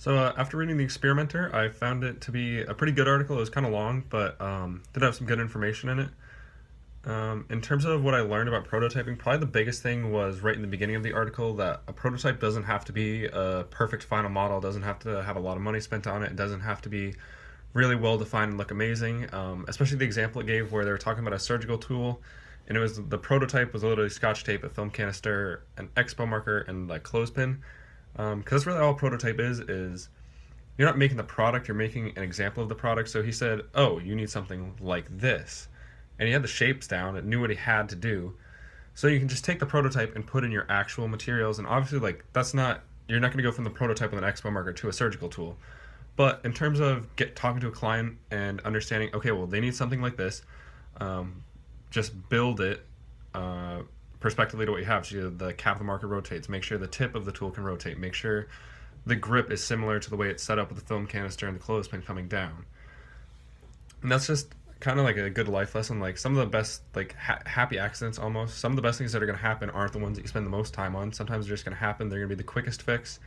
So after reading The Experimenter, I found it to be a pretty good article. It was kind of long, but did have some good information in it. In terms of what I learned about prototyping, probably the biggest thing was right in the beginning of the article that a prototype doesn't have to be a perfect final model, doesn't have to have a lot of money spent on it, it doesn't have to be really well defined and look amazing. Especially the example it gave where they were talking about a surgical tool, and it was the prototype was literally scotch tape, a film canister, an expo marker, and like clothespin. Because that's really all a prototype is you're not making the product, you're making an example of the product. So he said, oh, you need something like this, and he had the shapes down, it knew what he had to do. So you can just take the prototype and put in your actual materials, and obviously like that's not, you're not going to go from the prototype with an expo marker to a surgical tool. But in terms of talking to a client and understanding, okay, well, they need something like this, um, just build it uh, perspectively to what you have. So the cap of the marker rotates. Make sure the tip of the tool can rotate. Make sure the grip is similar to the way it's set up with the film canister and the clothespin coming down. And that's just kind of like a good life lesson. Like some of the best, like happy accidents almost. Some of the best things that are going to happen aren't the ones that you spend the most time on. Sometimes they're just going to happen. They're going to be the quickest fix.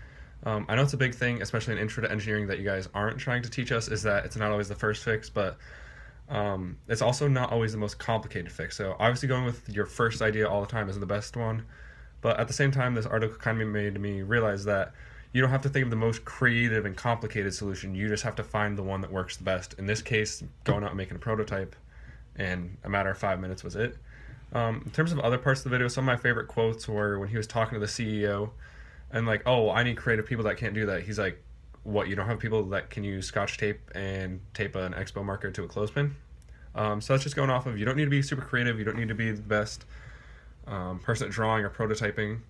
I know it's a big thing, especially in intro to engineering, that you guys aren't trying to teach us, is that it's not always the first fix, but it's also not always the most complicated fix. So obviously going with your first idea all the time isn't the best one. But at the same time, this article kind of made me realize that you don't have to think of the most creative and complicated solution. You just have to find the one that works the best. In this case, going out and making a prototype, and a matter of 5 minutes was it. In terms of other parts of the video, some of my favorite quotes were when he was talking to the CEO and like, oh, I need creative people that can't do that. He's like, what, you don't have people that can use scotch tape and tape an expo marker to a clothespin? So that's just going off of, you don't need to be super creative, you don't need to be the best person at drawing or prototyping.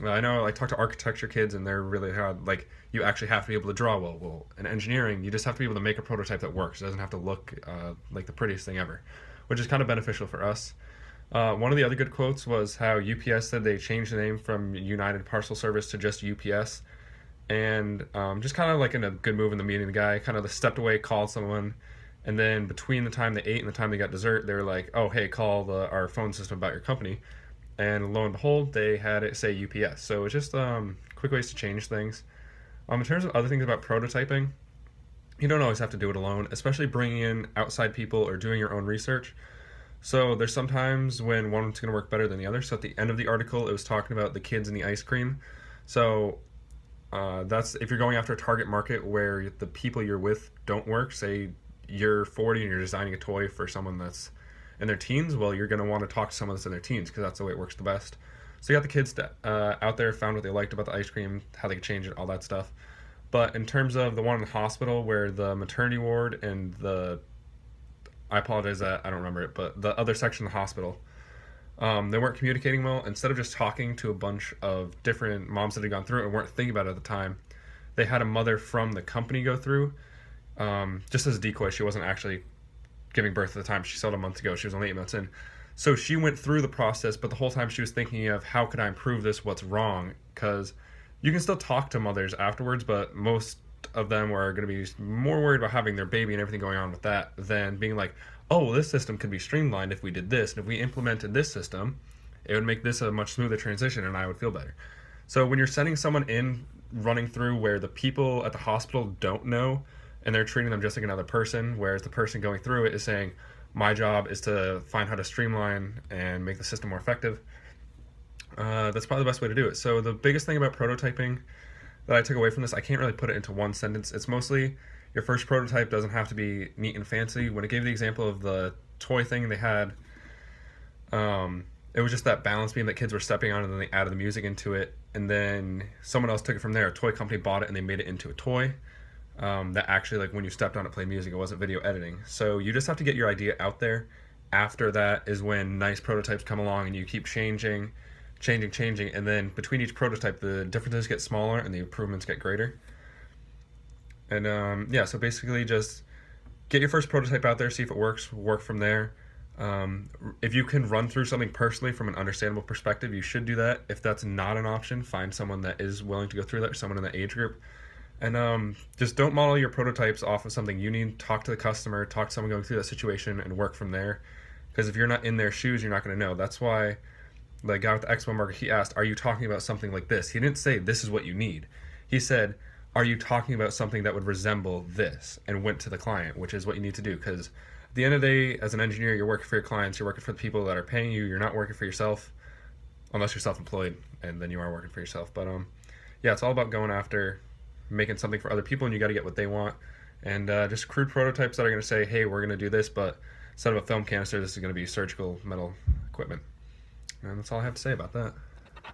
I know, like, talk to architecture kids and they're really hard. Like, you actually have to be able to draw well. Well, in engineering, you just have to be able to make a prototype that works. It doesn't have to look like the prettiest thing ever, which is kind of beneficial for us. One of the other good quotes was how UPS said they changed the name from United Parcel Service to just UPS. And just kind of like in a good move in the meeting, the guy kind of stepped away, called someone, and then between the time they ate and the time they got dessert, they were like, oh, hey, call our phone system about your company. And lo and behold, they had it say UPS. So it's just quick ways to change things. In terms of other things about prototyping, you don't always have to do it alone, especially bringing in outside people or doing your own research. So there's sometimes when one's going to work better than the other. So at the end of the article, it was talking about the kids and the ice cream. So that's if you're going after a target market where the people you're with don't work. Say you're 40 and you're designing a toy for someone that's in their teens. Well, you're going to want to talk to someone that's in their teens because that's the way it works the best. So you got the kids out there, found what they liked about the ice cream, how they could change it, all that stuff. But in terms of the one in the hospital where the maternity ward and I apologize that I don't remember it, but the other section of the hospital, they weren't communicating well. Instead of just talking to a bunch of different moms that had gone through it and weren't thinking about it at the time, they had a mother from the company go through, just as a decoy. She wasn't actually giving birth at the time. She sold a month ago. She was only 8 months in. So she went through the process, but the whole time she was thinking of how could I improve this, what's wrong, because you can still talk to mothers afterwards, but most of them are going to be more worried about having their baby and everything going on with that than being like, oh, well, this system could be streamlined if we did this, and if we implemented this system, it would make this a much smoother transition and I would feel better. So when you're sending someone in running through where the people at the hospital don't know and they're treating them just like another person, whereas the person going through it is saying, my job is to find how to streamline and make the system more effective, that's probably the best way to do it. So the biggest thing about prototyping that I took away from this, I can't really put it into one sentence. It's mostly your first prototype doesn't have to be neat and fancy. When it gave the example of the toy thing they had, it was just that balance beam that kids were stepping on, and then they added the music into it, and then someone else took it from there. A toy company bought it and they made it into a toy that actually, like, when you stepped on it, played music. It wasn't video editing. So you just have to get your idea out there. After that is when nice prototypes come along and you keep changing, and then between each prototype the differences get smaller and the improvements get greater. And yeah, so basically just get your first prototype out there, see if it works, work from there. If you can run through something personally from an understandable perspective, you should do that. If that's not an option, find someone that is willing to go through that, or someone in that age group. And just don't model your prototypes off of something you need. Talk to the customer, talk to someone going through that situation, and work from there. Because if you're not in their shoes, you're not going to know. That's why the guy with the expo marker, he asked, are you talking about something like this? He didn't say, this is what you need. He said, are you talking about something that would resemble this, and went to the client, which is what you need to do. Because at the end of the day, as an engineer, you're working for your clients, you're working for the people that are paying you, you're not working for yourself, unless you're self-employed, and then you are working for yourself. But yeah, it's all about going after making something for other people, and you got to get what they want. And just crude prototypes that are going to say, hey, we're going to do this, but instead of a film canister, this is going to be surgical metal equipment. And that's all I have to say about that.